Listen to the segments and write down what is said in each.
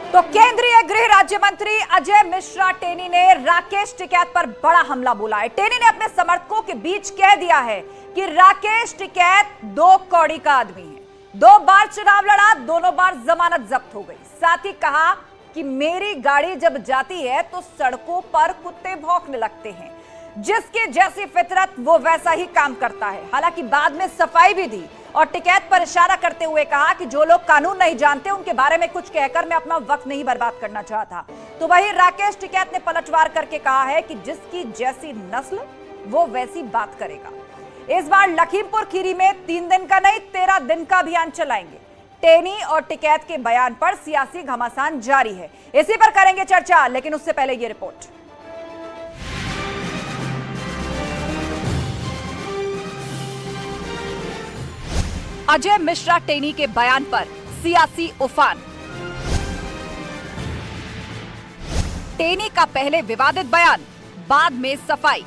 तो केंद्रीय गृह राज्य मंत्री अजय मिश्रा टेनी ने राकेश टिकैत पर बड़ा हमला बोला है। टेनी ने अपने समर्थकों के बीच कह दिया है कि राकेश टिकैत दो कौड़ी का आदमी है। 2 बार चुनाव लड़ा, दोनों बार जमानत जब्त हो गई। साथ ही कहा कि मेरी गाड़ी जब जाती है तो सड़कों पर कुत्ते भौंकने लगते हैं। जिसकी जैसी फितरत वो वैसा ही काम करता है। हालांकि बाद में सफाई भी दी और टिकैत पर इशारा करते हुए कहा कि जो लोग कानून नहीं जानते उनके बारे में कुछ कहकर मैं अपना वक्त नहीं बर्बाद करना चाहता। तो वहीं राकेश टिकैत ने पलटवार करके कहा है कि जिसकी जैसी नस्ल वो वैसी बात करेगा। इस बार लखीमपुर खीरी में 3 दिन का नहीं 13 दिन का अभियान चलाएंगे। टेनी और टिकैत के बयान पर सियासी घमासान जारी है। इसी पर करेंगे चर्चा, लेकिन उससे पहले ये रिपोर्ट। अजय मिश्रा टेनी के बयान पर सियासी उफान। टेनी का पहले विवादित बयान, बाद में सफाई।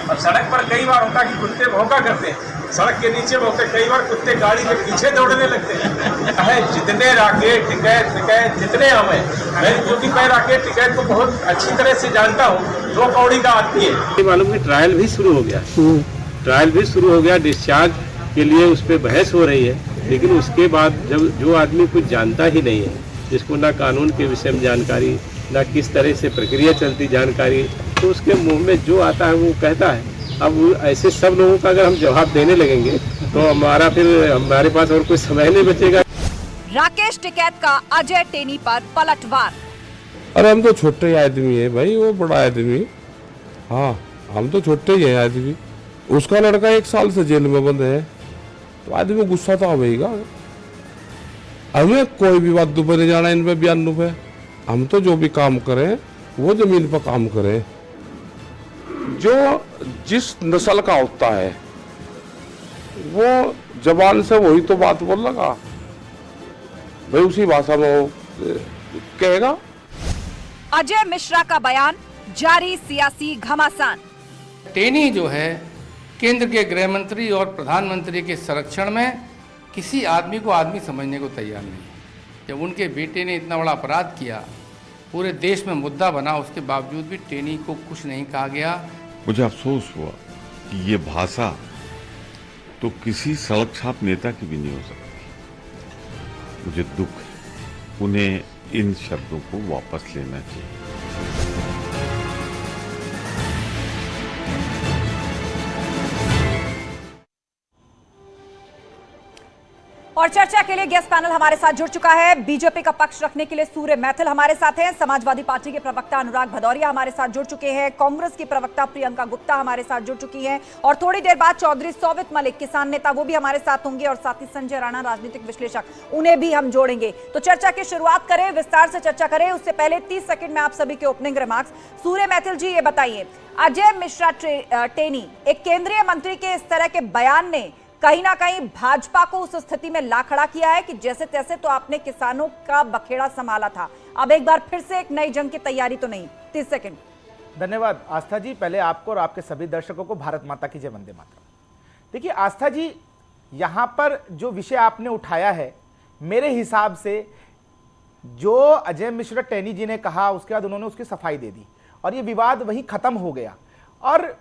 और सड़क पर कई बार होता कि कुत्ते भौंका करते हैं, सड़क के नीचे भौंकते, कई बार कुत्ते गाड़ी के पीछे दौड़ने लगते हैं। जितने राकेश टिकैत जितने हम हैं, मैं क्योंकि मैं राकेश टिकैत को बहुत अच्छी तरह से जानता हूँ, 2 कौड़ी का आदमी है। मालूम है ट्रायल भी शुरू हो गया, डिस्चार्ज के लिए उस पर बहस हो रही है। लेकिन उसके बाद जब जो आदमी कुछ जानता ही नहीं है, जिसको ना कानून के विषय में जानकारी, ना किस तरह से प्रक्रिया चलती जानकारी, तो उसके मुंह में जो आता है वो कहता है। अब ऐसे सब लोगों का अगर हम जवाब देने लगेंगे तो हमारे पास और कोई समय नहीं बचेगा। राकेश टिकैत का अजय टेनी पर पलटवार। अरे हम तो छोटे आदमी है भाई, वो बड़ा आदमी। हाँ, हम तो छोटे ही है आदमी। उसका लड़का 1 साल से जेल में बंद है, तो आदमी गुस्सा तो आवेगा। हमें कोई भी बात दुपहर नहीं जाना इन पे बयानों पे। हम तो जो भी काम करें वो जमीन पर काम करें। जो जिस नस्ल का होता है वो जबान से वही तो बात बोल लगा भाई, उसी भाषा में वो कहेगा। अजय मिश्रा का बयान, जारी सियासी घमासान। टेनी जो है केंद्र के गृह मंत्री और प्रधानमंत्री के संरक्षण में किसी आदमी को आदमी समझने को तैयार नहीं है। जब उनके बेटे ने इतना बड़ा अपराध किया, पूरे देश में मुद्दा बना, उसके बावजूद भी टेनी को कुछ नहीं कहा गया। मुझे अफसोस हुआ कि ये भाषा तो किसी सड़क छाप नेता की भी नहीं हो सकती। मुझे दुख है, उन्हें इन शब्दों को वापस लेना चाहिए। और चर्चा के लिए गेस्ट पैनल हमारे साथ जुड़ चुका है। बीजेपी का पक्ष रखने के लिए सूर्य मैथिल हमारे साथ हैं, समाजवादी पार्टी के प्रवक्ता अनुराग भदौरिया हमारे साथ जुड़ चुके हैं, कांग्रेस की प्रवक्ता प्रियंका गुप्ता हमारे साथ जुड़ चुकी हैं, और थोड़ी देर बाद चौधरी सोवित मलिक किसान नेता वो भी हमारे साथ होंगे, और साथ ही संजय राणा राजनीतिक विश्लेषक, उन्हें भी हम जोड़ेंगे। तो चर्चा की शुरुआत करें, विस्तार से चर्चा करें। उससे पहले 30 सेकंड में आप सभी के ओपनिंग रिमार्क्स। सूर्य मैथिल जी, ये बताइए, अजय मिश्रा टेनी, एक केंद्रीय मंत्री के इस तरह के बयान ने कहीं ना कहीं भाजपा को उस स्थिति में ला खड़ा किया है कि जैसे तैसे तो आपने किसानों का बखेड़ा संभाला था, अब एक बार फिर से एक नई जंग की तैयारी तो नहीं। 30 सेकंड। धन्यवाद आस्था जी। पहले आपको और आपके सभी दर्शकों को भारत माता की जय, वंदे मातरम। देखिए आस्था जी, यहां पर जो विषय आपने उठाया है, मेरे हिसाब से जो अजय मिश्रा टेनी जी ने कहा उसके बाद उन्होंने उसकी सफाई दे दी और ये विवाद वहीं खत्म हो गया। और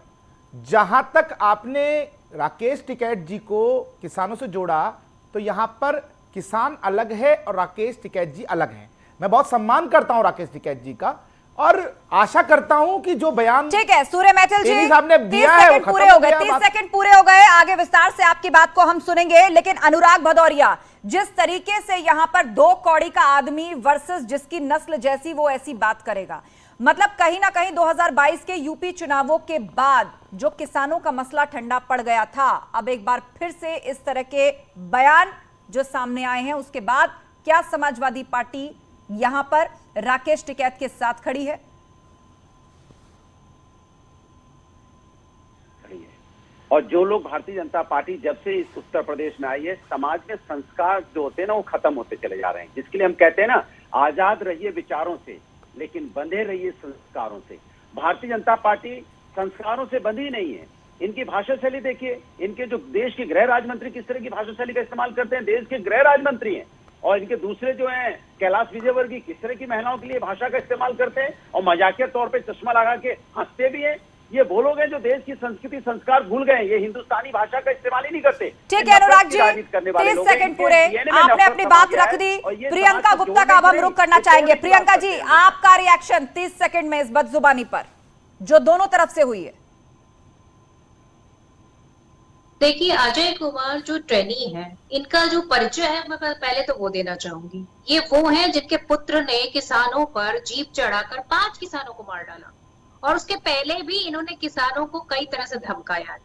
जहां तक आपने राकेश टिकैत जी को किसानों से जोड़ा, तो यहां पर किसान अलग है और राकेश टिकैत जी अलग हैं। मैं बहुत सम्मान करता हूं राकेश टिकैत जी का और आशा करता हूं कि जो बयान ठीक है सूर्य मैथिल जी साहब ने दिया है वो पूरे हो गए। 30 सेकंड पूरे हो गए, आगे विस्तार से आपकी बात को हम सुनेंगे। लेकिन अनुराग भदौरिया, जिस तरीके से यहां पर 2 कौड़ी का आदमी वर्सेस जिसकी नस्ल जैसी वो ऐसी बात करेगा, मतलब कहीं ना कहीं 2022 के यूपी चुनावों के बाद जो किसानों का मसला ठंडा पड़ गया था, अब एक बार फिर से इस तरह के बयान जो सामने आए हैं, उसके बाद क्या समाजवादी पार्टी यहां पर राकेश टिकैत के साथ खड़ी है? और जो लोग भारतीय जनता पार्टी जब से इस उत्तर प्रदेश में आई है, समाज में संस्कार जो होते हैं ना वो खत्म होते चले जा रहे हैं, जिसके लिए हम कहते हैं ना, आजाद रहिए विचारों से लेकिन बंधे रहिए संस्कारों से। भारतीय जनता पार्टी संस्कारों से बंधी नहीं है। इनकी भाषा शैली देखिए, इनके जो देश के गृह राज्य मंत्री किस तरह की भाषा शैली का इस्तेमाल करते हैं, देश के गृह राज्य मंत्री हैं, और इनके दूसरे जो हैं कैलाश विजयवर्गीय किस तरह की महिलाओं के लिए भाषा का इस्तेमाल करते हैं और मजाकिया तौर पे चश्मा लगा के हंसते भी हैं। ये वो लोग हैं जो देश की संस्कृति संस्कार भूल गए, ये हिंदुस्तानी भाषा का इस्तेमाल ही नहीं करते। ठीक है अनुराग जी, 30 सेकंड पूरे, आपने अपनी बात रख दी। प्रियंका गुप्ता का अब हम रुख करना चाहेंगे। प्रियंका जी, आपका रिएक्शन 30 सेकंड में इस बदजुबानी पर जो दोनों तरफ से हुई है। देखिए, अजय कुमार जो ट्रेनी है, इनका जो परिचय है मैं पहले तो वो देना चाहूंगी। ये वो हैं जिनके पुत्र ने किसानों पर जीप चढ़ाकर 5 किसानों को मार डाला, और उसके पहले भी इन्होंने किसानों को कई तरह से धमकाया है।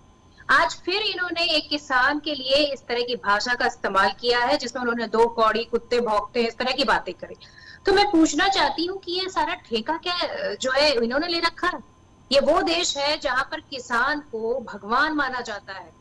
आज फिर इन्होंने एक किसान के लिए इस तरह की भाषा का इस्तेमाल किया है जिसमें उन्होंने 2 कौड़ी, कुत्ते भौंकते हैं, इस तरह की बातें करी। तो मैं पूछना चाहती हूँ कि ये सारा ठेका क्या जो है इन्होंने ले रखा है? ये वो देश है जहाँ पर किसान को भगवान माना जाता है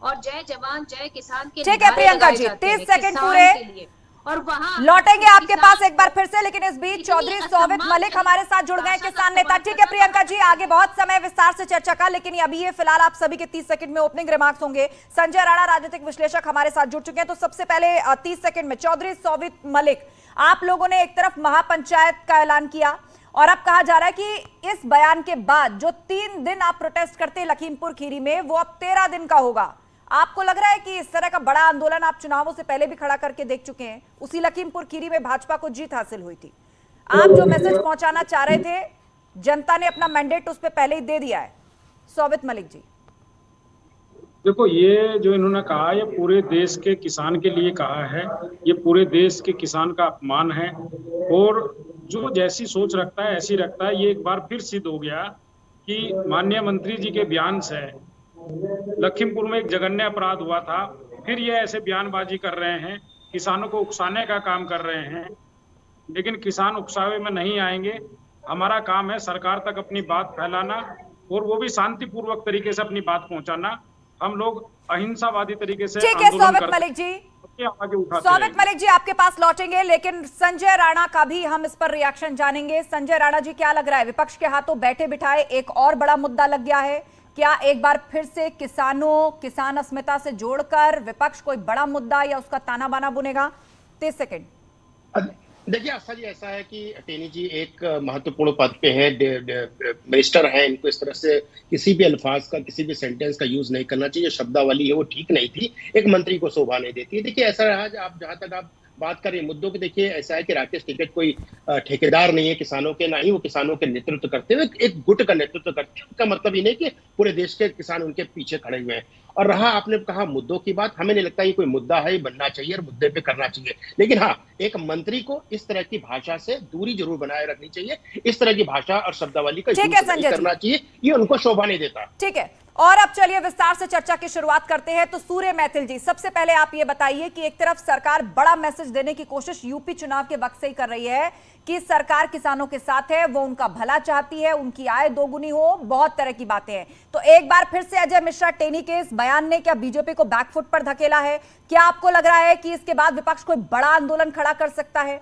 और जय जवान जय किसान के ठीक है प्रियंका जी, 30 सेकंड पूरे, और वहां लौटेंगे आपके पास एक बार फिर से, लेकिन इस बीच चौधरी सोवित मलिक हमारे साथ जुड़ गए, किसान नेता। ठीक है प्रियंका जी, आगे बहुत समय विस्तार से चर्चा का, लेकिन अभी ये फिलहाल आप सभी के 30 सेकंड में ओपनिंग रिमार्क्स होंगे। संजय राणा राजनीतिक विश्लेषक हमारे साथ जुड़ चुके हैं, तो सबसे पहले 30 सेकंड में चौधरी सोवित मलिक, आप लोगों ने एक तरफ महापंचायत का ऐलान किया और अब कहा जा रहा है कि इस बयान के बाद जो 3 दिन आप प्रोटेस्ट करते लखीमपुर खीरी में, वो अब 13 दिन का होगा। आपको लग रहा है कि इस तरह का बड़ा आंदोलन आप चुनावों से पहले भी खड़ा करके देख चुके हैं? उसी लखीमपुर खीरी में भाजपा को जीत हासिल हुई थी। आप जो मैसेज पहुंचाना चाह रहे थे, जनता ने अपना मैंडेट उस पर पहले ही दे दिया है। सोवित मलिक जी, देखो, ये जो इन्होंने कहा, ये पूरे देश के किसान के लिए कहा है, ये पूरे देश के किसान का अपमान है, और जो जैसी सोच रखता है ऐसी रखता है। ये एक बार फिर सिद्ध हो गया कि माननीय मंत्री जी के बयान से लखीमपुर में एक जघन्य अपराध हुआ था, फिर ये ऐसे बयानबाजी कर रहे हैं, किसानों को उकसाने का काम कर रहे हैं। लेकिन किसान उकसावे में नहीं आएंगे। हमारा काम है सरकार तक अपनी बात फैलाना, और वो भी शांतिपूर्वक तरीके से अपनी बात पहुंचाना। हम लोग अहिंसावादी तरीके से ठीक है सोवित मलिक जी, सोवित मलिक जी आपके पास लौटेंगे, लेकिन संजय राणा का भी हम इस पर रिएक्शन जानेंगे। संजय राणा जी, क्या लग रहा है, विपक्ष के हाथों बैठे बिठाए एक और बड़ा मुद्दा लग गया है? क्या एक बार फिर से किसान अस्मिता से जोड़कर विपक्ष कोई बड़ा मुद्दा या उसका ताना बाना बुनेगा? 30 सेकंड। देखिए आस्था जी, ऐसा है कि टेनी जी एक महत्वपूर्ण पद पे हैं, मिनिस्टर हैं, इनको इस तरह से किसी भी अल्फाज का, किसी भी सेंटेंस का यूज नहीं करना चाहिए। शब्दावली है वो ठीक नहीं थी, एक मंत्री को शोभा नहीं देती है। देखिए ऐसा रहा, आप जहां तक आप बात करें मुद्दों की, देखिए ऐसा है कि राकेश टिकैत कोई ठेकेदार नहीं है किसानों के, ना ही वो किसानों के नेतृत्व करते हुए एक गुट का नेतृत्व करते हैं। उसका मतलब ये नहीं कि पूरे देश के किसान उनके पीछे खड़े हुए हैं। और रहा आपने कहा मुद्दों की बात, हमें नहीं लगता ये कोई मुद्दा है, बनना चाहिए और मुद्दे पे करना चाहिए। लेकिन हाँ, एक मंत्री को इस तरह की भाषा से दूरी जरूर बनाए रखनी चाहिए। इस तरह की भाषा और शब्दावली का यूज नहीं करना चाहिए, ये उनको शोभा नहीं देता। ठीक है, और अब चलिए विस्तार से चर्चा की शुरुआत करते हैं। तो सूर्य मैथिल जी, सबसे पहले आप ये बताइए कि एक तरफ सरकार बड़ा मैसेज देने की कोशिश यूपी चुनाव के वक्त से ही कर रही है कि सरकार किसानों के साथ है, वो उनका भला चाहती है, उनकी आय दोगुनी हो, बहुत तरह की बातें हैं। तो एक बार फिर से अजय मिश्रा टेनी के इस बयान ने क्या बीजेपी को बैकफुट पर धकेला है? क्या आपको लग रहा है कि इसके बाद विपक्ष कोई बड़ा आंदोलन खड़ा कर सकता है?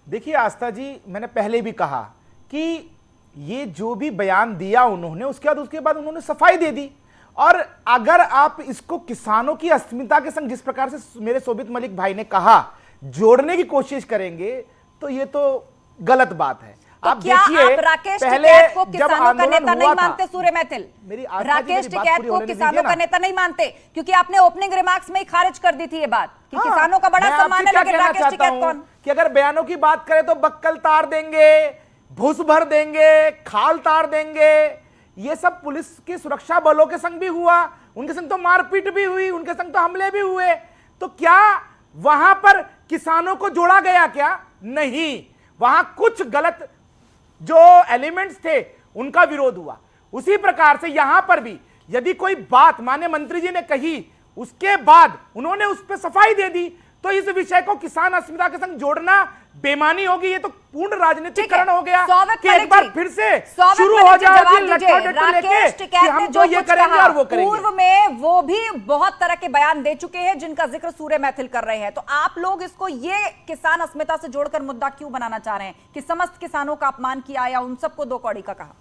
देखिए आस्था जी, मैंने पहले भी कहा कि ये जो भी बयान दिया उन्होंने, उसके बाद उन्होंने सफाई दे दी। और अगर आप इसको किसानों की अस्मिता के संग जिस प्रकार से मेरे सोवित मलिक भाई ने कहा जोड़ने की कोशिश करेंगे, तो ये तो गलत बात है। तो आप क्या देखिए, आप राकेश टिकैत को किसानों का नेता नहीं मानते? सूर्य मैथिल, राकेश टिकैत को किसानों का नेता नहीं मानते, क्योंकि आपने ओपनिंग रिमार्क्स में ही खारिज कर दी थी ये बात कि किसानों का बड़ा सम्मान है, लेकिन राकेश टिकैत कौन? कि अगर बयानों की बात करें तो बक्कल तार देंगे, भूस भर देंगे, खाल तार देंगे। ये सब पुलिस की सुरक्षा बलों के संग भी हुआ, उनके संग तो मारपीट भी हुई, उनके संग तो हमले भी हुए। तो क्या वहां पर किसानों को जोड़ा गया? क्या नहीं, वहां कुछ गलत जो एलिमेंट्स थे उनका विरोध हुआ। उसी प्रकार से यहां पर भी यदि कोई बात माननीय मंत्री जी ने कही, उसके बाद उन्होंने उस पर सफाई दे दी, तो इस विषय को किसान अस्मिता के संग जोड़ना बेमानी होगी। ये तो पूर्ण राजनीतिकरण हो गया कि एक बार फिर से शुरू हो जाए लेके कि हम तो ये करेंगे और वो करेंगे। पूर्व में वो भी बहुत तरह के बयान दे चुके हैं जिनका जिक्र सूर्य मैथिल कर रहे हैं। तो आप लोग इसको ये किसान अस्मिता से जोड़कर मुद्दा क्यों बनाना चाह रहे हैं कि समस्त किसानों का अपमान किया या उन सबको 2 कौड़ी का कहा?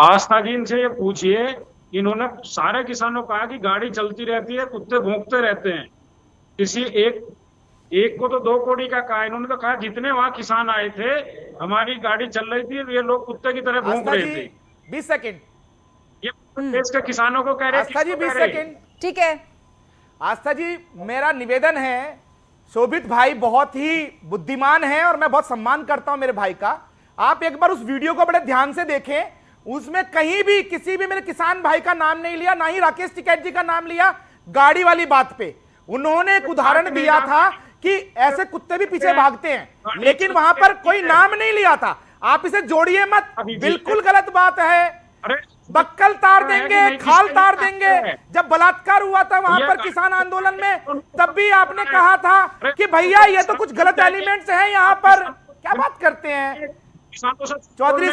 आस्था जी, इनसे ये पूछिए इन्होंने सारे किसानों को कहा कि गाड़ी चलती रहती है, कुत्ते भौंकते रहते हैं। किसी एक को तो 2 करोड़ का कहा, इन्होंने तो कहा जितने वहां किसान आए थे हमारी गाड़ी चल रही थी, ये लोग कुत्ते की तरह भौंक रहे थे। 20 सेकंड ये देश के किसानों को कह रहे हैं। आस्था जी 20 सेकंड। ठीक है आस्था जी, मेरा निवेदन है, शोभित भाई बहुत ही बुद्धिमान है और मैं बहुत सम्मान करता हूं मेरे भाई का। आप एक बार उस वीडियो को बड़े ध्यान से देखें, उसमें कहीं भी किसी भी मेरे किसान भाई का नाम नहीं लिया, ना ही राकेश टिकैत जी का नाम लिया। गाड़ी वाली बात पे उन्होंने एक उदाहरण दिया था कि ऐसे कुत्ते भी पीछे भागते हैं, लेकिन वहां पर कोई नाम नहीं लिया था। आप इसे जोड़िए मत, बिल्कुल गलत बात है। बक्कल तार देंगे, खाल तार देंगे। जब बलात्कार हुआ था वहां पर किसान आंदोलन में, तब भी आपने कहा था कि भैया ये तो कुछ गलत एलिमेंट्स हैं यहाँ पर। क्या बात करते हैं चौधरी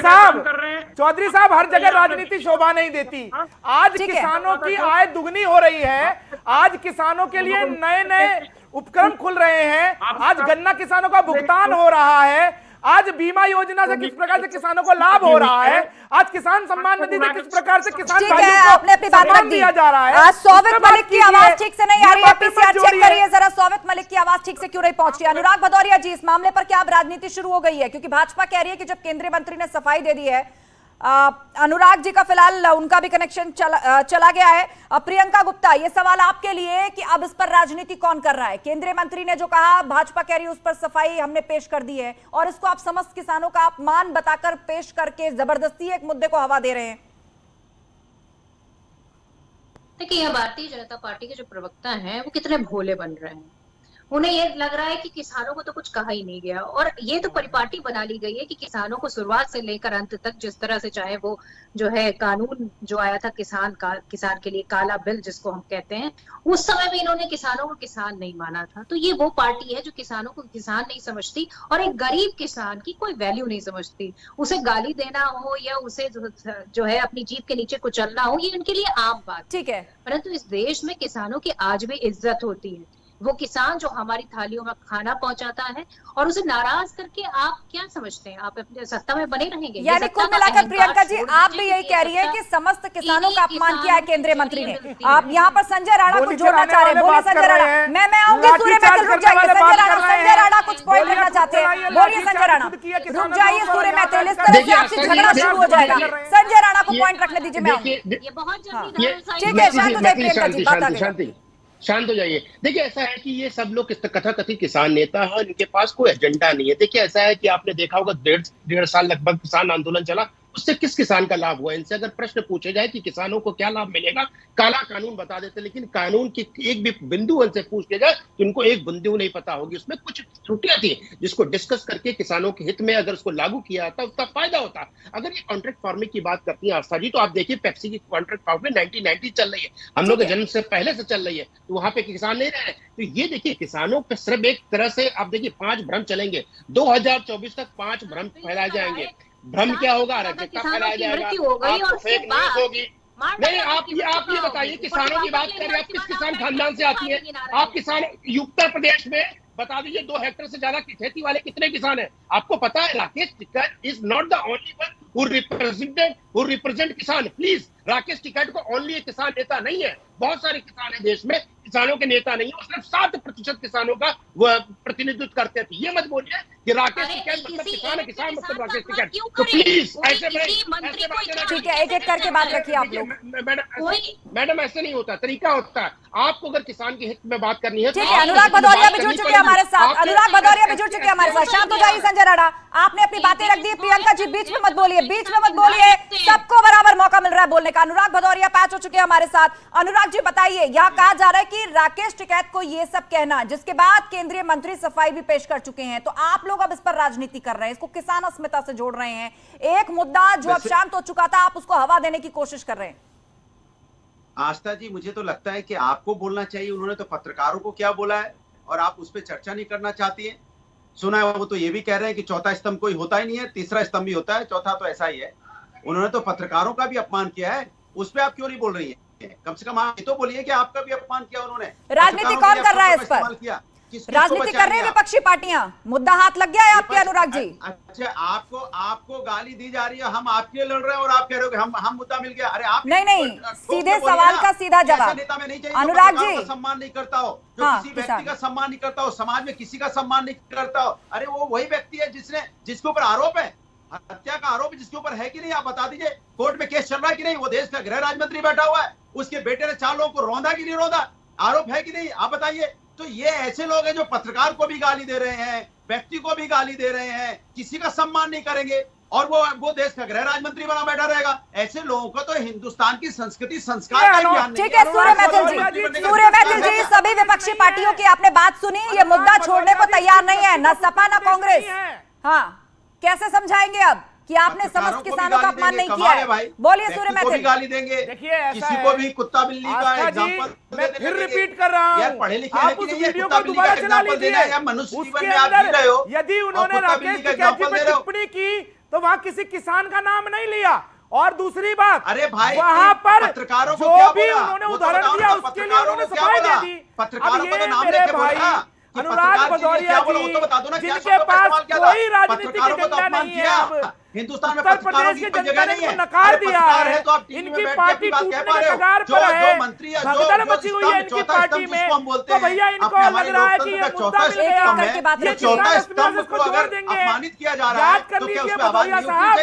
साहब, हर जगह राजनीति शोभा नहीं देती। आज किसानों की आय दुगनी हो रही है, आज किसानों के लिए नए नए उपक्रम खुल रहे हैं, आज गन्ना किसानों का भुगतान हो रहा है, आज बीमा योजना से किस प्रकार से किसानों को लाभ हो रहा है, आज किसान सम्मान निधि से किस प्रकार से किसान भाइयों को आपने अपनी बात रख दी। दिया जा रहा है। आज सौवित मलिक की आवाज ठीक से नहीं आ रही है, पीसीआर चेक करिए जरा, सौवित मलिक की आवाज ठीक से क्यों नहीं पहुंच रही। अनुराग भदौरिया जी, इस मामले पर क्या अब राजनीति शुरू हो गई है? क्योंकि भाजपा कह रही है कि जब केंद्रीय मंत्री ने सफाई दे दी है, अनुराग जी का फिलहाल उनका भी कनेक्शन चला गया है। प्रियंका गुप्ता, ये सवाल आपके लिए कि अब इस पर राजनीति कौन कर रहा है? केंद्रीय मंत्री ने जो कहा, भाजपा कह रही है उस पर सफाई हमने पेश कर दी है, और इसको आप समस्त किसानों का अपमान बताकर पेश करके जबरदस्ती एक मुद्दे को हवा दे रहे हैं। देखिए, यह भारतीय जनता पार्टी के जो प्रवक्ता हैं वो कितने भोले बन रहे हैं। उन्हें ये लग रहा है कि किसानों को तो कुछ कहा ही नहीं गया, और ये तो परिपाटी बना ली गई है कि किसानों को शुरुआत से लेकर अंत तक जिस तरह से, चाहे वो जो है कानून जो आया था किसान के लिए काला बिल जिसको हम कहते हैं, उस समय भी इन्होंने किसानों को किसान नहीं माना था। तो ये वो पार्टी है जो किसानों को किसान नहीं समझती और एक गरीब किसान की कोई वैल्यू नहीं समझती। उसे गाली देना हो या उसे जो है अपनी जीभ के नीचे कुचलना हो, ये उनके लिए आम बात। ठीक है, परंतु इस देश में किसानों की आज भी इज्जत होती है। वो किसान जो हमारी थालियों में खाना पहुंचाता है, और उसे नाराज करके आप क्या समझते हैं? आप अपने सत्ता में बने रहेंगे? यानी कुल मिलाकर प्रियंका जी, आप भी यही कह रही है कि समस्त किसानों का अपमान किया है केंद्रीय मंत्री ने। आप यहाँ पर संजय राणा को जोड़ना चाह रहे हैं, बोलिए संजय राणा। मैं आऊंगी सूर्य मैथिल, रुक जाइए संजय राणा कुछ पॉइंट रखना चाहते हैं, बोलिए संजय राणा। रुक जाइए सूर्य मैथिल, इस तरह से आपसे झगड़ा शुरू हो जाएगा। संजय राणा को पॉइंट रखने दीजिए, मैं ये बहुत जल्दी ठीक है। शांत हो जाइए प्रियंका जी, बात आगे। शांत हो जाइए। देखिए, ऐसा है कि ये सब लोग कथाकथित किसान नेता हैं, इनके पास कोई एजेंडा नहीं है। देखिए, ऐसा है कि आपने देखा होगा 1.5 साल लगभग किसान आंदोलन चला, उससे किस किसान का लाभ हुआ? इनसे अगर प्रश्न पूछे जाए कि किसानों को क्या लाभ मिलेगा, काला कानून बता देते, लेकिन कानून की एक भी बिंदु उनसे पूछ लिया जाए तो उनको एक बिंदु नहीं पता होगी। उसमें कुछ त्रुटियां थी जिसको डिस्कस करके किसानों के हित में अगर उसको लागू किया जाता उसका फायदा होता। अगर ये कॉन्ट्रैक्ट फार्मिंग की बात करती है आस्था जी, तो आप देखिए पेप्सी की कॉन्ट्रैक्ट फार्मिंग 1990 चल रही है, हम लोग के जन्म से पहले से चल रही है, तो वहां पे किसान नहीं रहे। तो ये देखिए, किसानों पे सिर्फ एक तरह से आप देखिए 5 भ्रम चलेंगे। 2024 तक 5 भ्रम फैलाए जाएंगे। भ्रम क्या होगा? अराजकता फैलाया जाएगा, आपको फेक न्यूज होगी। नहीं, आप ये बताइए, किसानों की बात करें, आप किस किसान खानदान से आती है? आप किसान उत्तर प्रदेश में बता दीजिए 2 हेक्टेयर से ज्यादा की खेती वाले कितने किसान हैं? आपको पता है? Rakesh Tikait is not the only one who represent किसान। प्लीज, राकेश टिकैत को ओनली एक किसान नेता नहीं है, बहुत सारे किसान है देश में, किसानों के नेता नहीं है। वो सिर्फ 7% किसानों का प्रतिनिधित्व करते थे। ये मत बोलिए कि राकेश टिकैत मतलब किसान है, किसान मतलब राकेश टिकैत। तो प्लीज ऐसे ठीक है, एक एक करके बात रखिए आप लोग। मैडम, ऐसे नहीं होता, तरीका होता है। आपको अगर किसान के हित में बात करनी है, ठीक है। अनुराग भदौरिया भी जुड़ चुके हैं हमारे साथ, अनुराग भदौरिया भी जुड़ चुके हैं हमारे साथ। शांत हो जाइए संजय राणा, आपने अपनी बातें रख दी। प्रियंका जी बीच में मत बोलिए, बीच में मत बोलिए, सबको बराबर मौका मिल रहा है बोलने का। अनुराग भदौरिया पैच हो चुके हैं हमारे साथ। अनुराग जी बताइए, यहाँ कहा जा रहा है कि राकेश टिकैत को ये सब कहना, जिसके बाद केंद्रीय मंत्री सफाई भी पेश कर चुके हैं, तो आप लोग अब इस पर राजनीति कर रहे हैं, इसको किसान अस्मिता से जोड़ रहे हैं। एक मुद्दा जो अब शांत हो चुका था, आप उसको हवा देने की कोशिश कर रहे हैं। आस्था जी, मुझे तो लगता है कि आपको बोलना चाहिए। उन्होंने तो पत्रकारों को क्या बोला है और आप उस पर चर्चा नहीं करना चाहती है। सुना है वो तो ये भी कह रहे हैं कि चौथा स्तंभ कोई होता ही नहीं है, तीसरा स्तंभ भी होता है, चौथा तो ऐसा ही है। उन्होंने तो पत्रकारों का भी अपमान किया है, उस पर आप क्यों नहीं बोल रही है? कम से कम आप ये तो बोलिए कि आपका भी अपमान किया उन्होंने। राजनीति कौन कर रहा है इस पर? राजनीति कर रहे हैं विपक्षी पार्टियां, मुद्दा हाथ लग गया है आपके अनुराग जी। अच्छा, आपको गाली दी जा रही है, हम आपके लिए लड़ रहे हैं और आप कह रहे हो कि हम मुद्दा मिल गया। अरे आप नहीं, सीधे सवाल का सीधा जवाब। नेता में नहीं चाहिए अनुराग जी सम्मान नहीं करता हो, जो किसी व्यक्ति का सम्मान नहीं करता हो, समाज में किसी का सम्मान नहीं करता हो। अरे वो वही व्यक्ति है जिसके ऊपर आरोप है, हत्या का आरोप जिसके ऊपर है कि नहीं, आप बता दीजिए। कोर्ट में केस चल रहा है कि नहीं, वो देश का गृह राज्य मंत्री बैठा हुआ है, उसके बेटे ने 4 लोगों को रौंदा कि नहीं रौंदा, आरोप है कि नहीं, आप बताइए। तो ये ऐसे लोग हैं जो पत्रकार को भी गाली दे रहे हैं, व्यक्ति को भी गाली दे रहे हैं, किसी का सम्मान नहीं करेंगे और वो देश का गृह राज्य मंत्री बना बैठा रहेगा। ऐसे लोगों को तो हिंदुस्तान की संस्कृति संस्कार का ज्ञान नहीं है। ठीक है सूर्य मैथिल जी, सभी विपक्षी पार्टियों की आपने बात सुनी, ये मुद्दा छोड़ने को तैयार नहीं है, न सपा न कांग्रेस। हाँ, कैसे समझाएंगे अब कि आपने समस्त किसानों का अपमान नहीं किया है? बोलिए सूर्य मैथिल। गाली देंगे, देखिए किसी को भी कुत्ता बिल्ली का एग्जांपल मैं फिर रिपीट कर रहा हूं, यार पढ़े लिखे आप उस वीडियो को दोबारा चला लीजिए। मनुष्य जीवन उसके में आप जी रहे हो, यदि उन्होंने राकेश टिकैत जी पर टिप्पणी की तो वहां किसी किसान का नाम नहीं लिया। और दूसरी बात, अरे भाई वहां पर पत्रकारों को जो क्या भी बोला, उन्होंने उदाहरण दिया उसके लिए उन्होंने सफाई दे दी। पत्रकारों को तो नाम लेके बोला, अनुराग भदौरिया जी, जिनके पास कोई राजनीतिक एजेंडा नहीं है, हिंदुस्तान में उत्तर प्रदेश की जनता ने इनको नकार दिया है, इनकी पार्टी टूटने के कगार पर है, भगदड़ मची हुई है इनकी पार्टी में, तो भैया इनको लग रहा है कि ये मुद्दा मिल गया, ये चौथा स्तंभ को जोड़ देंगे। याद कर लीजिए भदौरिया साहब,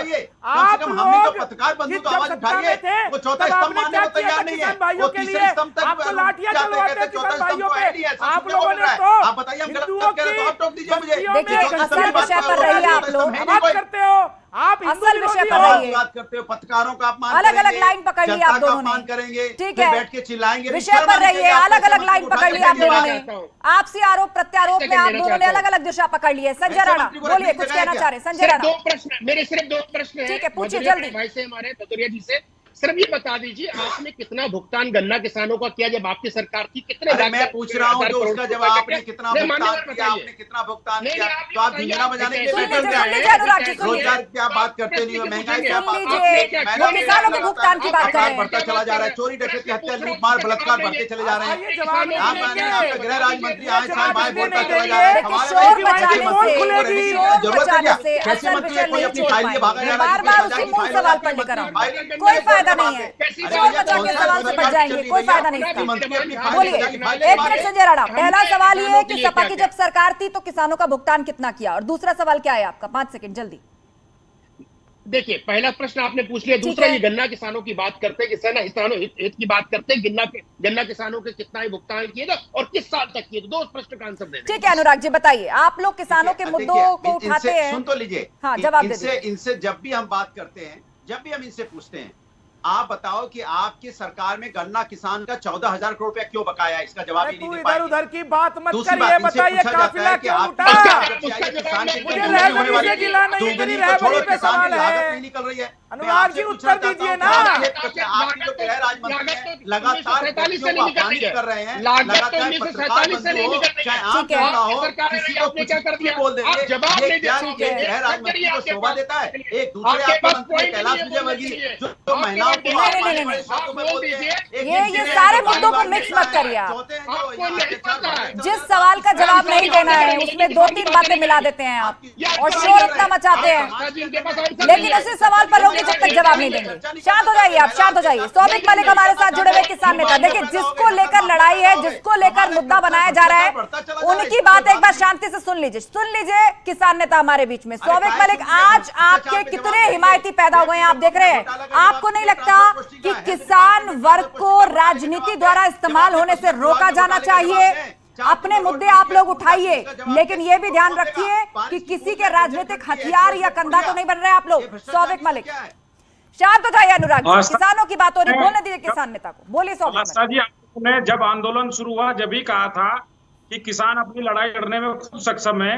आप लोग जिस जब सत्ता में थे तब आपने क्या किया था किसान भाइयों के लिए? आपको लाठियां चलवाते थे किसान भाइयों पे, आप लोगों ने तो हिंदुओं की देखिए असल विषय पर रहिए आप लोग, बात करते हो आप, असल विषय पर रहिए, बात करते हो, पत्रकारों का अपमान अलग अलग लाइन पकड़ लिया आप दोनों ने, करेंगे, ठीक है, बैठ के चिल्लाएंगे, विषय पर रहिए, अलग अलग लाइन पकड़ लिया आप दोनों ने, आपसी आरोप प्रत्यारोप में आप दोनों ने अलग अलग दिशा पकड़ ली है। संजय राणा बोलिए, कुछ कहना चाह रहे हैं संजय राणा? 2 प्रश्न मेरे, सिर्फ 2 प्रश्न है, ठीक है पूछिए जल्दी। भाई से हमारे भदौरिया जी से, सिर्फ ये बता दीजिए आपने कितना भुगतान गन्ना किसानों का किया जब आपकी सरकार थी? कितने? मैं पूछ रहा हूँ, तो उसका जवाब आपने कितना भुगतान किया, आपने कितना भुगतान किया? तो आप झुंझुना बजाने के लिए रोजगार की आप बात करते नहीं हो, महंगाई की आप किसानों के भुगतान की बात कर रहे हैं, बढ़ता चला जा रहा है, चोरी डकैती हत्या लूटमार बलात्कार बढ़ते चले जा रहे हैं। आपका गृह राज्य मंत्री आए साहब आए बोलता चला जा रहा है, जरूरत है क्या? कैसे मंत्री है कोई अपनी फाइल लिए भागा जा रहा है, बार-बार उसी मूल सवाल पर लेकर आओ, कोई फायदा नहीं है, शोर मचा के सवाल से बच जाएंगे, कोई फायदा नहीं इसका। बोलिए, 1 मिनट संजय राणा, पहला सवाल ये है कि सपा की जब सरकार थी तो किसानों का भुगतान कितना किया, और दूसरा सवाल क्या है आपका? 5 सेकंड जल्दी। देखिए, पहला प्रश्न आपने पूछ लिया, दूसरा ये गन्ना किसानों की बात करते हैं, किसानों हित की बात करते हैं, गन्ना किसानों के कितना ही भुगतान किएगा और किस साल तक किए, 2 प्रश्न का आंसर देना। ठीक है अनुराग जी बताइए, आप लोग किसानों के मुद्दों को उठाते हैं, सुन तो लीजिए, हाँ जवाब दीजिए। इनसे जब भी हम बात करते हैं, जब भी हम इनसे पूछते हैं, आप बताओ कि आपकी सरकार में गन्ना किसान का 14,000 करोड़ रुपया क्यों बकाया है? इसका जवाब ही नहीं दे पाएंगे। इधर उधर की बात मत करिए, बताइए काफिला क्यों उठा? मुझे रहबरी से गिला नहीं, मेरी रहबरी पे सवाल है। निकल रही है, अनुराग जी उत्तर दीजिए ना। आपकी जो गृह राज्य मंत्री है लगातार कर रहे हैं, लगातार पत्रकार बंधु हो चाहे आप ना हो, किसी को कुछ भी बोल देंगे, ये क्या गृह राज्य मंत्री को शोभा देता है? एक दूसरे आपके मंत्री कैलाश विजयवर्गीय जो महिलाओं को ये सारे मुद्दों को मिक्स मत करिए। जिस सवाल का जवाब नहीं देना है उसमें 2-3 बातें मिला देते हैं आप और शोर इतना मचाते हैं, लेकिन उसी सवाल पर लोग जब तक जवाब नहीं देंगे। शांत हो जाइए, आप शांत हो जाइए। सौबिक मलिक हमारे साथ जुड़े हुए किसान नेता, देखिए जिसको लेकर लड़ाई है, जिसको लेकर मुद्दा बनाया जा रहा है, उनकी बात एक बार शांति से सुन लीजिए। किसान नेता हमारे बीच में सौबिक मलिक, आज आपके कितने हिमायती पैदा हुए हैं आप देख रहे हैं। आपको नहीं लगता कि किसान वर्ग को राजनीति द्वारा इस्तेमाल होने से रोका जाना चाहिए? अपने मुद्दे आप लोग उठाइए, लेकिन यह भी ध्यान रखिए कि किसी के राजनीतिक हथियार या कंधा तो नहीं बन रहे आप लोग। सौबिक मलिक शांत हो जाइए। अनुराग किसानों की बात हो रही, बोलने दीजिए किसान नेता को, बोलिए। सौबिक जी, आपने जब आंदोलन शुरू हुआ जब ही कहा था कि किसान अपनी लड़ाई लड़ने में खुद सक्षम है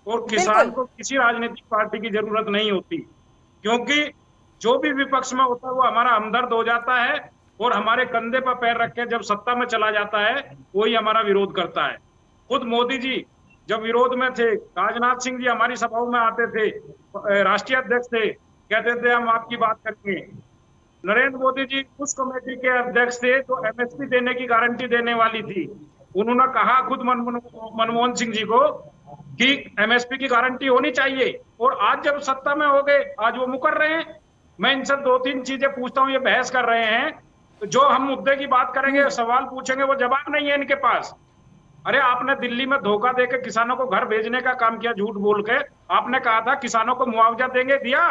और किसान को किसी राजनीतिक पार्टी की जरूरत नहीं होती, क्योंकि जो भी विपक्ष में होता है वो हमारा हमदर्द हो जाता है और हमारे कंधे पर पैर रख के जब सत्ता में चला जाता है वही हमारा विरोध करता है। खुद मोदी जी जब विरोध में थे, राजनाथ सिंह जी हमारी सभाओं में आते थे, राष्ट्रीय अध्यक्ष थे, कहते थे हम आपकी बात करेंगे। नरेंद्र मोदी जी उस कमेटी के अध्यक्ष थे जो MSP देने की गारंटी देने वाली थी। उन्होंने कहा खुद मनमोहन सिंह जी को कि एमएसपी की गारंटी होनी चाहिए, और आज जब सत्ता में हो गए आज वो मुकर रहे हैं। मैं इनसे 2-3 चीजें पूछता हूँ, ये बहस कर रहे हैं, तो जो हम मुद्दे की बात करेंगे, सवाल पूछेंगे, वो जवाब नहीं है इनके पास। अरे आपने दिल्ली में धोखा देके किसानों को घर भेजने का काम किया, झूठ बोल के। आपने कहा था किसानों को मुआवजा देंगे, दिया?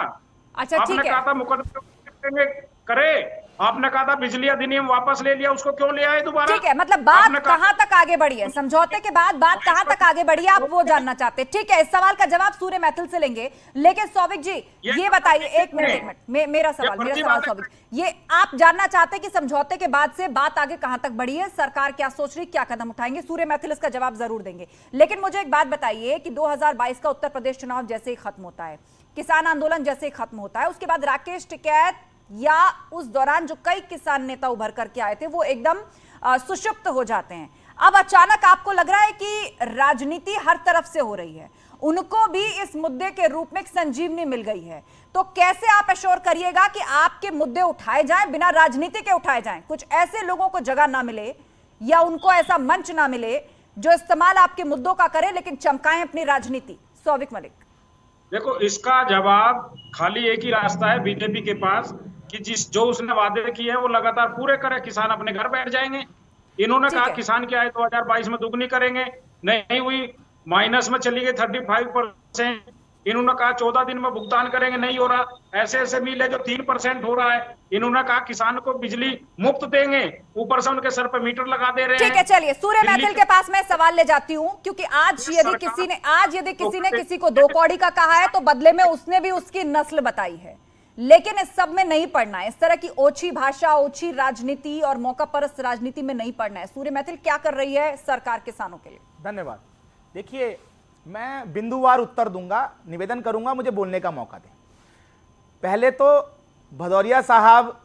अच्छा, आपने कहा था मुकदमे करे, आपने कहा था बिजली अधिनियम वापस ले लिया, उसको क्यों ले आए दोबारा? ठीक है, मतलब बात कहां तक आगे बढ़ी है, समझौते के बाद बात कहां तक आगे बढ़ी है, आप वो जानना चाहते हैं। ठीक है, इस सवाल का जवाब सूर्य मैथिल से लेंगे, लेकिन सौविक जी ये बताइए, एक मिनट, मेरा सवाल सौविक, ये आप जानना चाहते हैं कि समझौते के बाद से बात आगे कहां तक बढ़ी है, सरकार क्या सोच रही, क्या कदम उठाएंगे? सूर्य मैथिल इसका जवाब जरूर देंगे, लेकिन मुझे एक बात बताइए कि 2022 का उत्तर प्रदेश चुनाव जैसे ही खत्म होता है, किसान आंदोलन जैसे ही खत्म होता है, उसके बाद राकेश टिकैत या उस दौरान जो कई किसान नेता उभर करके आए थे वो एकदम सुषुप्त हो जाते हैं। अब अचानक आपको लग रहा है कि राजनीति हर तरफ से हो रही है, उनको भी इस मुद्दे के रूप में एक संजीवनी मिल गई है, तो कैसे आप एश्योर करिएगा कि आपके मुद्दे उठाए जाएं बिना राजनीति के उठाए जाएं, कुछ ऐसे लोगों को जगह ना मिले या उनको ऐसा मंच ना मिले जो इस्तेमाल आपके मुद्दों का करे लेकिन चमकाएं अपनी राजनीति? सौविक मलिक, देखो इसका जवाब खाली एक ही रास्ता है बीजेपी के पास कि जो उसने वादे किए हैं वो लगातार पूरे करे, किसान अपने घर बैठ जाएंगे। इन्होंने कहा किसान की आय 2022 में दुगनी करेंगे, नहीं हुई, माइनस में चली गई 35%। इन्होंने कहा 14 दिन में भुगतान करेंगे, नहीं हो रहा। ऐसे ऐसे मिल है जो 3% हो रहा है। इन्होंने कहा किसान को बिजली मुफ्त देंगे, ऊपर से उनके सर पे मीटर लगा दे रहे हैं। ठीक है, चलिए सूर्य मैथिल के पास मैं सवाल ले जाती हूँ, क्योंकि आज यदि किसी ने किसी को 2 कौड़ी का कहा है तो बदले में उसने भी उसकी नस्ल बताई है, लेकिन इस सब में नहीं पड़ना है, इस तरह की ओछी भाषा, ओछी राजनीति और मौका परस्त राजनीति में नहीं पड़ना है। सूर्य मैथिल क्या कर रही है सरकार किसानों के लिए? धन्यवाद। देखिए, मैं बिंदुवार उत्तर दूंगा, निवेदन करूंगा मुझे बोलने का मौका दें। पहले तो भदौरिया साहब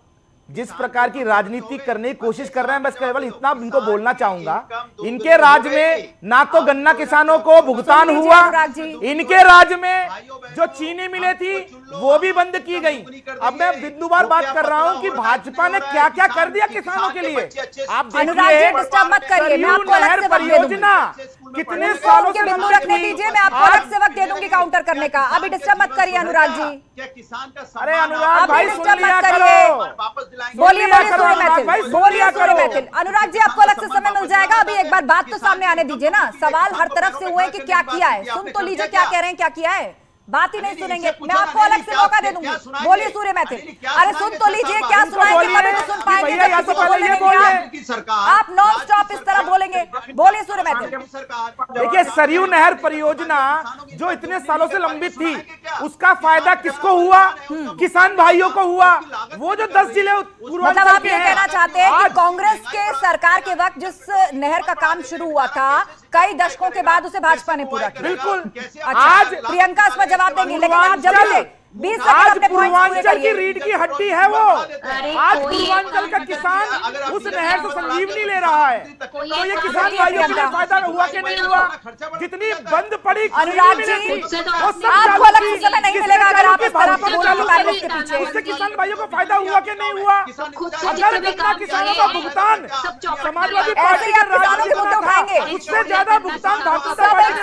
जिस प्रकार की राजनीति करने की कोशिश कर रहे हैं, बस केवल इतना इनको बोलना चाहूंगा, इनके राज में ना तो गन्ना किसानों को भुगतान हुआ, इनके राज में जो चीनी मिले थी वो भी बंद की गई। अब मैं बिंदुवार बात कर रहा हूं कि भाजपा ने क्या क्या कर दिया किसानों के लिए। आप देखिए, नहर परियोजना कितने सालों से बिंदु रखने दीजिए, मैं आपको अलग से वक्त दे दूंगी काउंटर करने का। अभी डिस्टर्ब मत करिए अनुराग जी। अरे अनुराग भाई डिस्टर्ब मत करिए, बोलिए सूर्य मैथिल। अनुराग जी आपको अलग से समय मिल जाएगा, अभी एक बार बात तो सामने आने दीजिए ना। सवाल हर तरफ से हुए कि क्या किया है, सुन तो लीजिए क्या कह रहे हैं, क्या किया है। बात ही नहीं सुनेंगे, मैं आपको अलग से मौका दे दूंगी। बोलिए सूर्य मैथिल, अरे सुन तो लीजिए, क्या सुनाएंगे तभी तो सुन पाएंगे। आप नॉन स्टॉप इस तरह बोलेंगे। बोलिए सूर्य मैथिल। देखिए, सरयू नहर परियोजना जो इतने सालों से लंबित थी, उसका फायदा किसको हुआ? किसान भाइयों को हुआ। वो जो 10 जिले मतलब आप ये कहना चाहते हैं कि कांग्रेस के सरकार के वक्त जिस नहर का काम शुरू हुआ था, कई दशकों के बाद उसे भाजपा ने पूरा किया। बिल्कुल। आज प्रियंका इसमें जवाब देंगी, लेकिन आप जल्दी से 20 आज पूर्वांचल की रीढ़ की हड्डी है वो। आज पूर्वांचल का किसान उस नहर से संजीवनी ले रहा है, तो ये किसान भाइयों के लिए फायदा हुआ कि नहीं हुआ? जितनी बंद पड़ी अनुराग जी, आपको अलग से समय नहीं मिलेगा अगर आप इस तरह पर बोलोगे कांग्रेस के पीछे। उससे किसान भाइयों को फायदा हुआ कि नहीं हुआ? अगर जितना किसानों का भुगतान समाजवादी पार्टी के किसानों के मुद्दे उठाएंगे, उससे ज्यादा भुगतान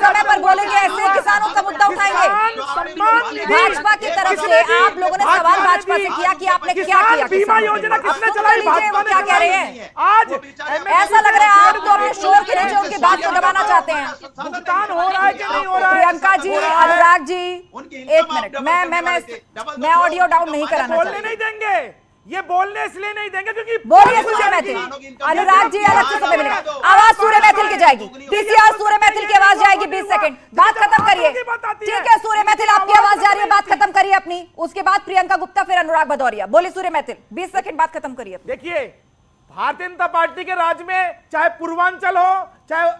समय पर बोलेंगे, ऐसे किसानों का मुद्दा उठाएंगे। भाजपा की तरफ से आप लोगों ने सवाल भाजपा से किया कि आपने क्या किया। बीमा योजना किसने चलाई? भाजपा ने क्या कह रहे हैं? आज ऐसा लग रहा है आप तो अपने शोर के नीचे उनकी बात को दबाना चाहते हैं। भुगतान हो रहा है कि नहीं हो रहा है? प्रियंका जी, अनुराग जी, एक मिनट, मैं ऑडियो डाउन नहीं कराना बोलने नहीं देंगे। ये बोलने इसलिए नहीं देंगे क्योंकि बोलिए सूर्य मैथिल। अनुराग जी अलग से समय मिलेगा, आवाज सूर्य मैथिल की जाएगी। पीसीआर सूर्य मैथिल की आवाज जाएगी 20 सेकंड, बात खत्म करिए। ठीक है सूर्य मैथिल, आपकी आवाज जा रही है, बात खत्म करिए अपनी। उसके बाद प्रियंका गुप्ता, फिर अनुराग भदौरिया। बोलिए सूर्य मैथिल, 20 सेकंड, बात खत्म करिए। देखिए, भारतीय जनता पार्टी के राज में चाहे पूर्वांचल हो, चाहे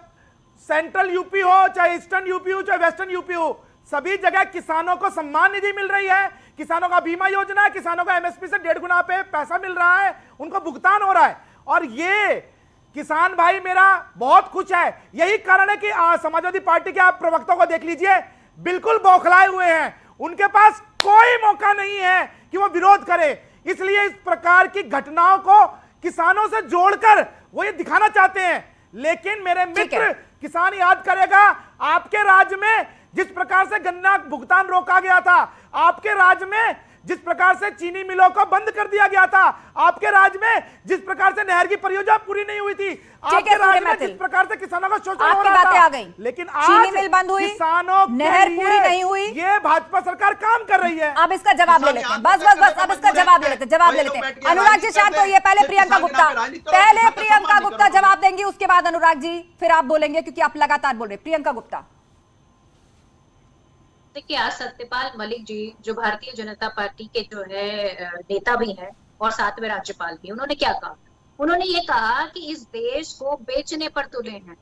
सेंट्रल यूपी हो, चाहे ईस्टर्न यूपी हो, चाहे वेस्टर्न यूपी हो, सभी जगह किसानों को सम्मान निधि मिल रही है, किसानों का बीमा योजना है, किसानों का एमएसपी से 1.5 गुना पे पैसा मिल रहा है, उनको भुगतान हो रहा है। और ये किसान भाई मेरा बहुत खुश है। यही कारण है कि समाजवादी पार्टी के आप प्रवक्ताओं को देख लीजिए, बिल्कुल बौखलाए हुए हैं। उनके पास कोई मौका नहीं है कि वो विरोध करे। इसलिए इस प्रकार की घटनाओं को किसानों से जोड़कर वो ये दिखाना चाहते हैं। लेकिन मेरे मित्र किसान याद करेगा, आपके राज्य में जिस प्रकार से गन्ना भुगतान रोका गया था, आपके राज्य में जिस प्रकार से चीनी मिलों को बंद कर दिया गया था, आपके राज्य में जिस प्रकार से नहर की परियोजना पूरी नहीं हुई थी, आपके राज्य में जिस प्रकार से किसानों का शोषण हो रहा था, आ गई। लेकिन चीनी मिल बंद हुई, किसानों नहर पूरी नहीं हुई, ये भाजपा सरकार काम कर रही है। अब इसका जवाब ले लेते हैं, बस बस बस, अब इसका जवाब ले लेते हैं। अनुराग जी शांत होइए, पहले प्रियंका गुप्ता जवाब देंगी, उसके बाद अनुराग जी फिर आप बोलेंगे, क्योंकि आप लगातार बोल रहे। प्रियंका गुप्ता। देखिए, आज सत्यपाल मलिक जी जो भारतीय जनता पार्टी के जो है नेता भी हैं और साथ में राज्यपाल भी, उन्होंने क्या कहा? उन्होंने ये कहा कि इस देश को बेचने पर तुले हैं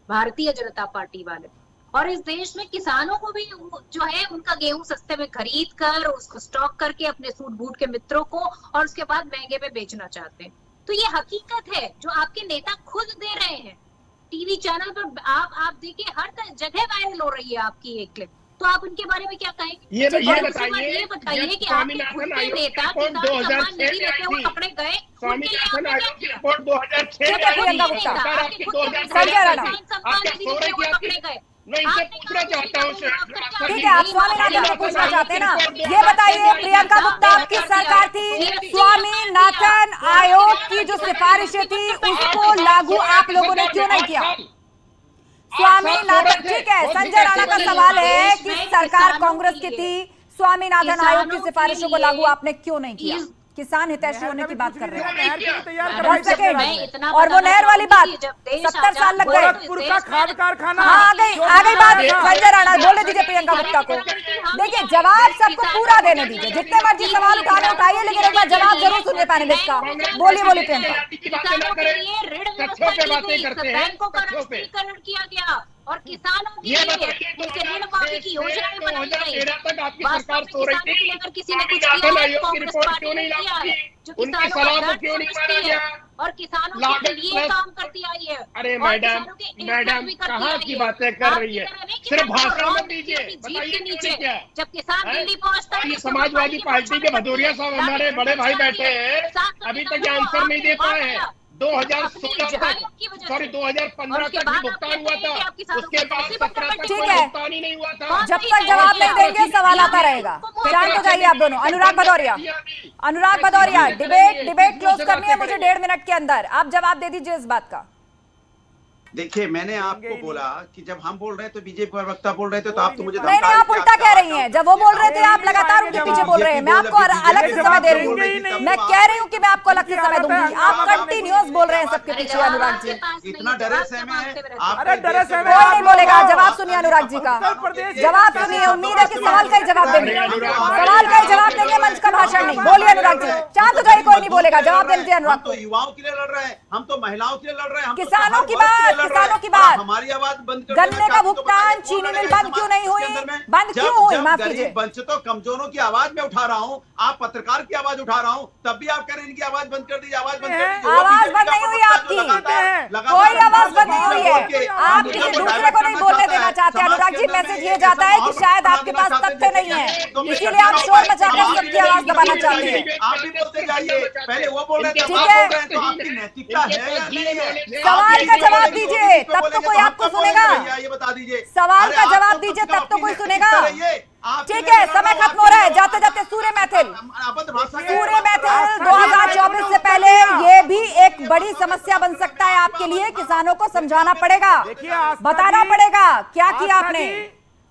भारतीय जनता पार्टी वाले, और इस देश में किसानों को भी जो है उनका गेहूं सस्ते में खरीद कर उसको स्टॉक करके अपने सूट बूट के मित्रों को और उसके बाद महंगे में बेचना चाहते हैं। तो ये हकीकत है जो आपके नेता खुद दे रहे हैं। टीवी चैनल पर आप देखिए, हर जगह वायरल हो रही है आपकी एक क्लिप, तो आप उनके बारे में क्या कहेंगे? ये बताइए कि आपके खुद के नेता किसान सम्मान निधि लेते हुए पकड़े गए, स्वामीनाथन आयोग की रिपोर्ट 2006 ठीक है प्रियंका गुप्ता, पकड़े गए। मैं इनसे पूछना चाहता हूँ, ठीक है, आप स्वामीनाथन को पूछना चाहते हैं ना, ये बताइए प्रियंका गुप्ता, आपकी सरकार थी, स्वामीनाथन आयोग की जो सिफारिशें थी उसको लागू आप लोगों ने क्यों नहीं किया? स्वामीनाथन, ठीक है, संजय राणा का सवाल है कि सरकार कांग्रेस की थी, स्वामीनाथन आयोग की सिफारिशों को लागू आपने क्यों नहीं किया? किसान हितैषी होने की बात कर रहे हैं। और वो नहर वाली बात, 70 साल लग गए। खाद कारखाना आ गई बात संजय राणा, बोले दीजिए प्रियंका गुप्ता को। देखिए, जवाब सबको पूरा देने दीजिए, जितने मर्जी सवाल उठाइए, लेकिन एक बार जवाब जरूर सुनिए पैनलिस्ट का। बोलिए प्रियंका। किसानों के लिए ऋण व्यवस्था की गई, बैंकों का राष्ट्रीयकरण किया गया और किसानों के लिए उनके ऋण माफी की योजनाएं बनाई गई। वास्तव में किसानों के लिए अगर किसी ने कुछ किया है, कांग्रेस पार्टी ने किया है, जो किसानों का दर्द समझती है और किसानों के लिए काम करती आई है। अरे मैडम कहाँ की बातें कर रही है? सिर्फ भाषण मत दीजिए, बताइए नीचे क्या? जब किसान दिल्ली पहुंचता है, समाजवादी पार्टी के भदौरिया साहब हमारे बड़े भाई बैठे हैं, अभी तक आंसर नहीं दे पाए हैं। 2016 तक, सॉरी 2015 तक भी भुगतान हुआ था, उसके बाद 17 तक कोई भुगतान ही नहीं हुआ था। जब तक जवाब नहीं देंगे सवाल आता रहेगा। शांत हो जाइए आप दोनों। अनुराग भदौरिया, डिबेट क्लोज करनी है मुझे 1.5 मिनट के अंदर, आप जवाब दे दीजिए इस बात का। देखिए, मैंने आपको बोला कि जब हम बोल रहे थे, बीजेपी प्रवक्ता बोल रहे थे, तो आप तो मुझे नहीं, आप उल्टा कह रही हैं। जब वो बोल रहे थे आप लगातार उनके पीछे बोल रहे हैं। मैं आपको अलग से समय दे रही हूँ, मैं कह रही हूँ कि मैं आपको अलग से समय दूंगी। आप कंटिन्यूअस बोल रहे हैं सबके पीछे। अनुराग जी इतना डरे सहमे हैं, कोई नहीं बोलेगा। जवाब सुनिए अनुराग जी का, जवाब सुनिए। उम्मीद है कि सवाल का ही जवाब देंगे, मंच का भाषण नहीं। बोलिए अनुराग जी, शांत हो जाइए, कोई नहीं बोलेगा, जवाब दे दीजिए अनुराग को। युवाओं के लिए लड़ रहे हैं, हम तो महिलाओं के लिए लड़ रहे हैं, किसानों की बात, हमारी आवाज बंद कर गन्ने का भुगतान, चीनी मिल बंद क्यों नहीं हुई? बंद क्यों हुई? माफ कीजिए, वंचितों कमजोरों की आवाज में उठा रहा हूँ, आप पत्रकार की आवाज उठा रहा हूँ, तब भी आप कह रहे हैं इनकी आवाज बंद कर दीजिए। आवाज बंद कर दीजिए। आवाज बंद नहीं हुई आपकी, कोई आवाज बंद नहीं हुई है। आप किसी दूसरे को नहीं बोलने देना चाहते। अनुराग जी, मैसेज ये जाता है कि शायद आपके पास तथ्य नहीं है, इसीलिए आप शोर मचाकर सबकी आवाज दबाना चाहते हैं। आप भी बोलते जाइए, पहले वो बोल रहे थे, ठीक है, तो आपकी नैतिकता है या नहीं है? सवाल का जवाब दीजिए, तब तो कोई आपको सुनेगा। ये बता दीजिए, सवाल का जवाब दीजिए, तब तो कोई सुनेगा। ठीक है, समय खत्म हो रहा है। जाते जाते सूर्य मैथिल 2024 से पहले ये भी एक बड़ी समस्या बन सकता है आपके लिए। किसानों को समझाना पड़ेगा, बताना पड़ेगा क्या किया आपने।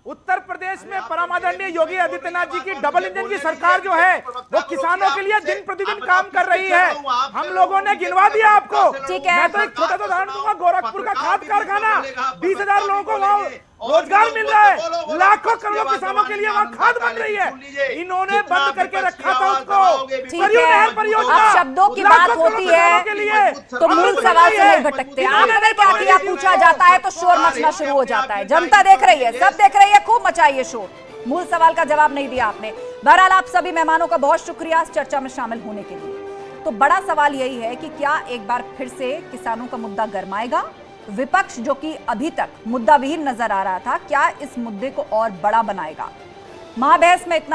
उत्तर प्रदेश में परमादरणीय योगी आदित्यनाथ जी की डबल इंजन की सरकार जो है वो किसानों के लिए दिन प्रतिदिन काम कर रही है। हम लोगों ने गिनवा दिया आपको। ठीक है, मैं तो एक छोटा सा उदाहरण दूंगा। गोरखपुर का खाद कारखाना, 20,000 लोगों को वहाँ रोजगार मिल रहा है, लाखों करोड़ों किसानों के लिए वहाँ खाद बन रही है। इन्होंने बंद करके रखा था उसको। अब शब्दों की बात होती है तो मूल सवाल से नहीं भटकते। आपने क्या किया पूछा जाता है तो शोर मचना शुरू हो जाता है। जनता देख रही है, सब देख रही है, खूब मचाइए शोर। मूल सवाल का जवाब नहीं दिया आपने। बहरहाल आप सभी मेहमानों का बहुत शुक्रिया इस चर्चा में शामिल होने के लिए। तो बड़ा सवाल यही है कि क्या एक बार फिर से किसानों का मुद्दा गरमाएगा? विपक्ष जो कि अभी तक मुद्दा विहीन नजर आ रहा था, क्या इस मुद्दे को और बड़ा बनाएगा? महाबहस में इतना